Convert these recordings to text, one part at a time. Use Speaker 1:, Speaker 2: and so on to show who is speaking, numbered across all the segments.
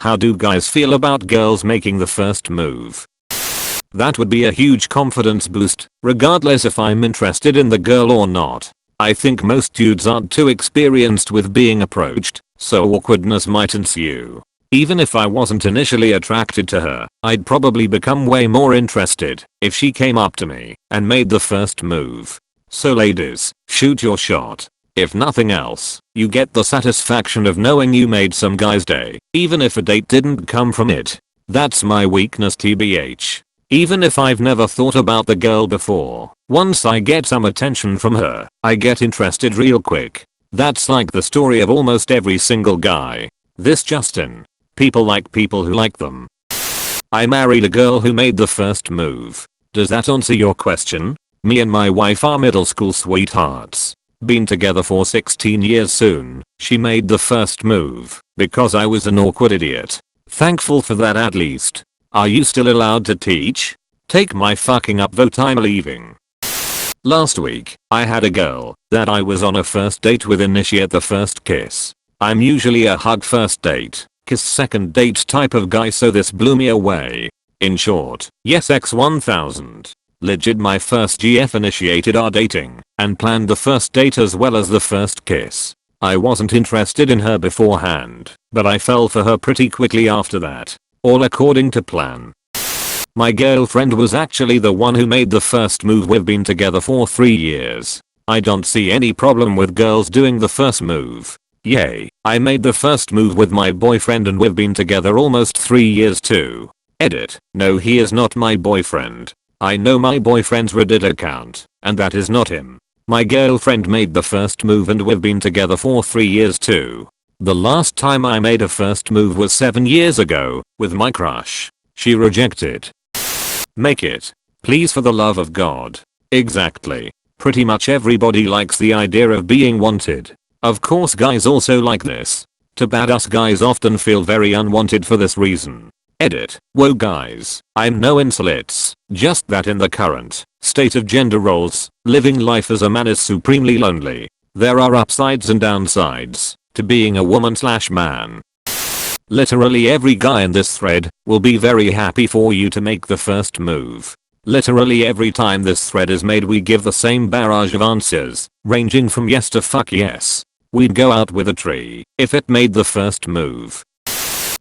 Speaker 1: How do guys feel about girls making the first move? That would be a huge confidence boost, regardless if I'm interested in the girl or not. I think most dudes aren't too experienced with being approached, so awkwardness might ensue. Even if I wasn't initially attracted to her, I'd probably become way more interested if she came up to me and made the first move. So ladies, shoot your shot. If nothing else, you get the satisfaction of knowing you made some guy's day, even if a date didn't come from it. That's my weakness tbh. Even if I've never thought about the girl before, once I get some attention from her, I get interested real quick. That's like the story of almost every single guy. This Justin. People like people who like them. I married a girl who made the first move. Does that answer your question? Me and my wife are middle school sweethearts. Been together for 16 years soon. She made the first move because I was an awkward idiot. Thankful for that at least. Are you still allowed to teach? Take my fucking upvote, I'm leaving. Last week, I had a girl that I was on a first date with initiate the first kiss. I'm usually a hug first date, kiss second date type of guy, so this blew me away. In short, yes x1000. Legit, my first GF initiated our dating and planned the first date as well as the first kiss. I wasn't interested in her beforehand, but I fell for her pretty quickly after that. All according to plan. My girlfriend was actually the one who made the first move. We've been together for 3 years. I don't see any problem with girls doing the first move. Yay, I made the first move with my boyfriend and we've been together almost 3 years too. Edit. No, he is not my boyfriend. I know my boyfriend's Reddit account, and that is not him. My girlfriend made the first move and we've been together for 3 years too. The last time I made a first move was 7 years ago, with my crush. She rejected. Make it. Please, for the love of God. Exactly. Pretty much everybody likes the idea of being wanted. Of course guys also like this. Too bad us guys often feel very unwanted for this reason. Edit. Whoa guys, I'm no insolits, just that in the current state of gender roles, living life as a man is supremely lonely. There are upsides and downsides to being a woman/man. Literally every guy in this thread will be very happy for you to make the first move. Literally every time this thread is made we give the same barrage of answers, ranging from yes to fuck yes. We'd go out with a tree if it made the first move.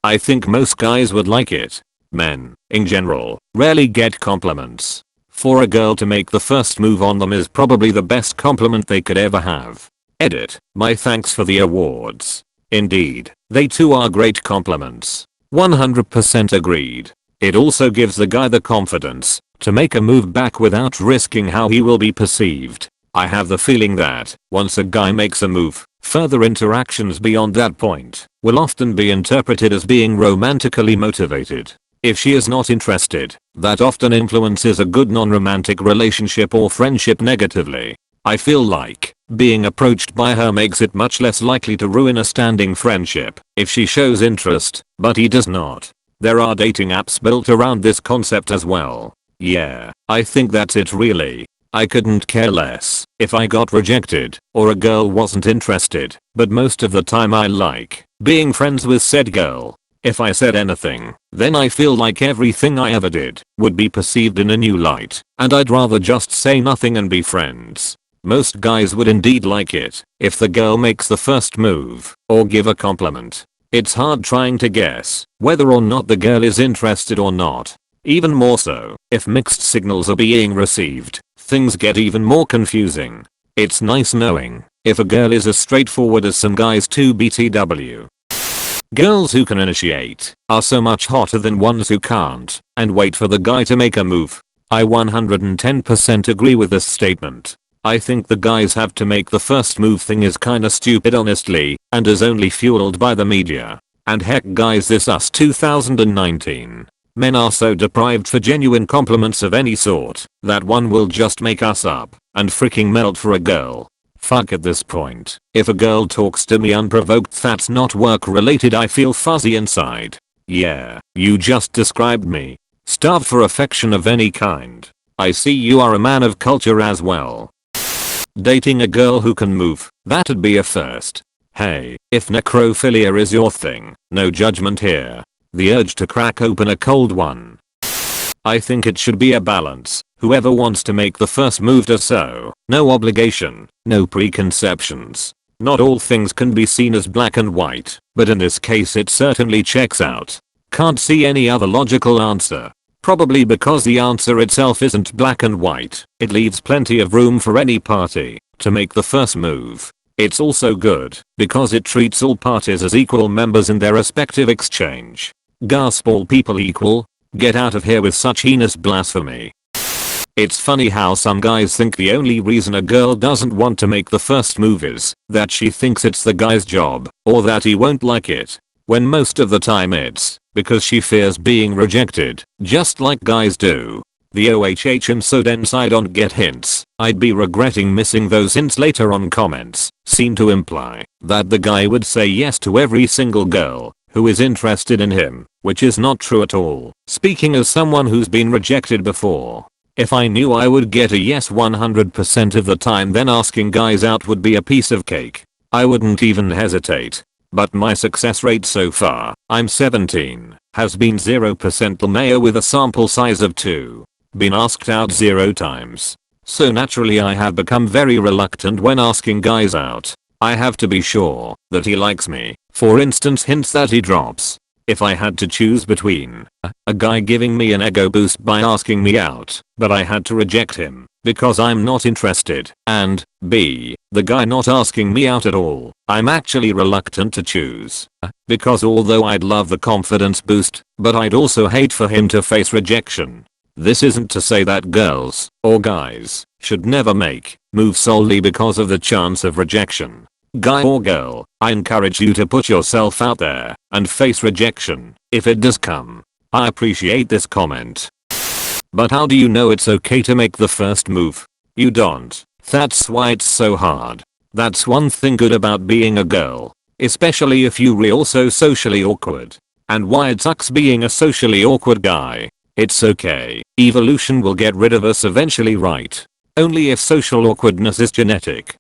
Speaker 1: I think most guys would like it. Men, in general, rarely get compliments. For a girl to make the first move on them is probably the best compliment they could ever have. Edit. My thanks for the awards. Indeed, they too are great compliments. 100% agreed. It also gives the guy the confidence to make a move back without risking how he will be perceived. I have the feeling that once a guy makes a move, further interactions beyond that point will often be interpreted as being romantically motivated. If she is not interested, that often influences a good non-romantic relationship or friendship negatively. I feel like being approached by her makes it much less likely to ruin a standing friendship if she shows interest, but he does not. There are dating apps built around this concept as well. Yeah, I think that's it really. I couldn't care less if I got rejected or a girl wasn't interested, but most of the time I like being friends with said girl. If I said anything, then I feel like everything I ever did would be perceived in a new light, and I'd rather just say nothing and be friends. Most guys would indeed like it if the girl makes the first move or give a compliment. It's hard trying to guess whether or not the girl is interested or not. Even more so, if mixed signals are being received, things get even more confusing. It's nice knowing if a girl is as straightforward as some guys too. BTW. Girls who can initiate are so much hotter than ones who can't and wait for the guy to make a move. I 110% agree with this statement. I think the guys have to make the first move thing is kinda stupid honestly, and is only fueled by the media. And heck guys, this us 2019. Men are so deprived for genuine compliments of any sort that one will just make us up and freaking melt for a girl. Fuck, at this point, if a girl talks to me unprovoked that's not work related, I feel fuzzy inside. Yeah, you just described me. Starved for affection of any kind. I see you are a man of culture as well. Dating a girl who can move, that'd be a first. Hey, if necrophilia is your thing, no judgment here. the urge to crack open a cold one. I think it should be a balance. Whoever wants to make the first move does so. No obligation, no preconceptions. Not all things can be seen as black and white, but in this case it certainly checks out. Can't see any other logical answer. Probably because the answer itself isn't black and white. It leaves plenty of room for any party to make the first move. It's also good because it treats all parties as equal members in their respective exchange. Gasp, all people equal? Get out of here with such heinous blasphemy. It's funny how some guys think the only reason a girl doesn't want to make the first move is that she thinks it's the guy's job or that he won't like it, when most of the time it's because she fears being rejected, just like guys do. The OHH and so dense I don't get hints. I'd be regretting missing those hints later on comments seem to imply that the guy would say yes to every single girl who is interested in him, which is not true at all. Speaking as someone who's been rejected before, if I knew I would get a yes 100% of the time, then asking guys out would be a piece of cake. I wouldn't even hesitate. But my success rate so far, I'm 17, has been 0% LMAO with a sample size of 2. Been asked out 0 times. So naturally I have become very reluctant when asking guys out. I have to be sure that he likes me. For instance, hints that he drops. If I had to choose between a guy giving me an ego boost by asking me out, but I had to reject him because I'm not interested, and B, the guy not asking me out at all, I'm actually reluctant to choose. Because although I'd love the confidence boost, but I'd also hate for him to face rejection. This isn't to say that girls, or guys, should never make moves solely because of the chance of rejection. Guy or girl, I encourage you to put yourself out there and face rejection if it does come. I appreciate this comment. But how do you know it's okay to make the first move? You don't. That's why it's so hard. That's one thing good about being a girl, especially if you're also socially awkward. And why it sucks being a socially awkward guy. It's okay. Evolution will get rid of us eventually, right? Only if social awkwardness is genetic.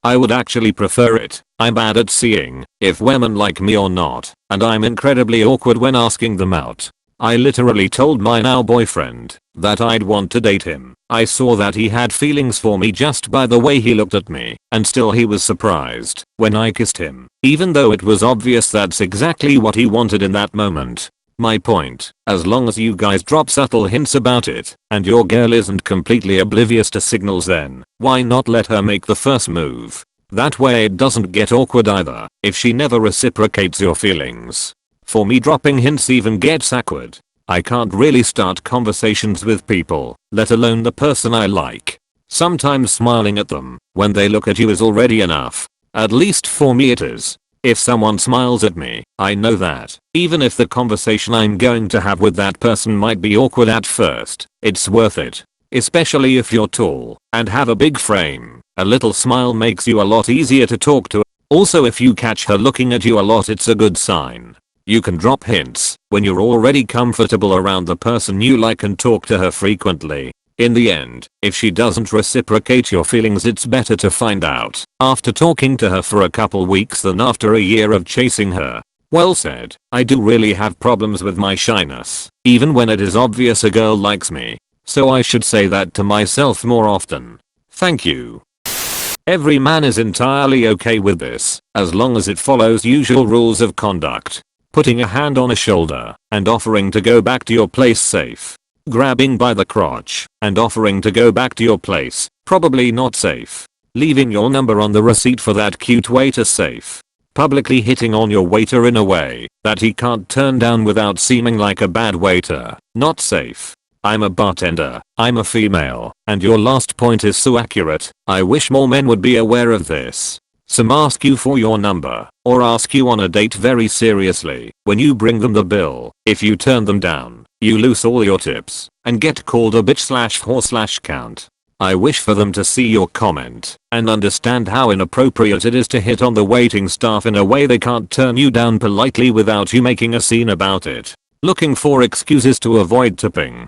Speaker 1: I would actually prefer it. I'm bad at seeing if women like me or not, and I'm incredibly awkward when asking them out. I literally told my now boyfriend that I'd want to date him. I saw that he had feelings for me just by the way he looked at me, and still he was surprised when I kissed him, even though it was obvious that's exactly what he wanted in that moment. My point, as long as you guys drop subtle hints about it, and your girl isn't completely oblivious to signals, then why not let her make the first move? That way it doesn't get awkward either if she never reciprocates your feelings. For me, dropping hints even gets awkward. I can't really start conversations with people, let alone the person I like. Sometimes smiling at them when they look at you is already enough. At least for me it is. If someone smiles at me, I know that, even if the conversation I'm going to have with that person might be awkward at first, it's worth it. Especially if you're tall and have a big frame, a little smile makes you a lot easier to talk to. Also, if you catch her looking at you a lot, it's a good sign. You can drop hints when you're already comfortable around the person you like and talk to her frequently. In the end, if she doesn't reciprocate your feelings, it's better to find out after talking to her for a couple weeks than after a year of chasing her. Well said. I do really have problems with my shyness, even when it is obvious a girl likes me. So I should say that to myself more often. Thank you. Every man is entirely okay with this, as long as it follows usual rules of conduct. Putting a hand on a shoulder and offering to go back to your place safe. Grabbing by the crotch and offering to go back to your place, probably not safe. Leaving your number on the receipt for that cute waiter, safe. Publicly hitting on your waiter in a way that he can't turn down without seeming like a bad waiter, not safe. I'm a bartender, I'm a female, and your last point is so accurate. I wish more men would be aware of this. Some ask you for your number, or ask you on a date very seriously. When you bring them the bill, if you turn them down, you lose all your tips, and get called a bitch/whore/cunt. I wish for them to see your comment, and understand how inappropriate it is to hit on the waiting staff in a way they can't turn you down politely without you making a scene about it. Looking for excuses to avoid tipping.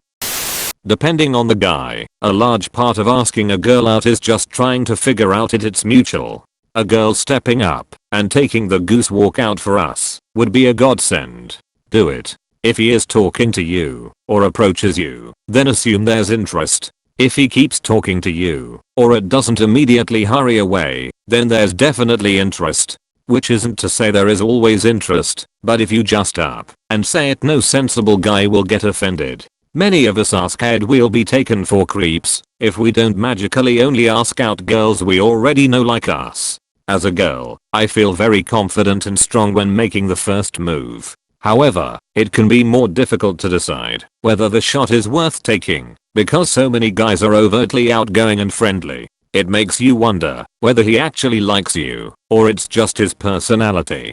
Speaker 1: Depending on the guy, a large part of asking a girl out is just trying to figure out if it's mutual. A girl stepping up and taking the goose walk out for us would be a godsend. do it. If he is talking to you or approaches you, then assume there's interest. If he keeps talking to you or it doesn't immediately hurry away, then there's definitely interest. Which isn't to say there is always interest, but if you just up and say it, no sensible guy will get offended. Many of us are scared we'll be taken for creeps if we don't magically only ask out girls we already know like us. As a girl, I feel very confident and strong when making the first move. However, it can be more difficult to decide whether the shot is worth taking because so many guys are overtly outgoing and friendly. It makes you wonder whether he actually likes you or it's just his personality.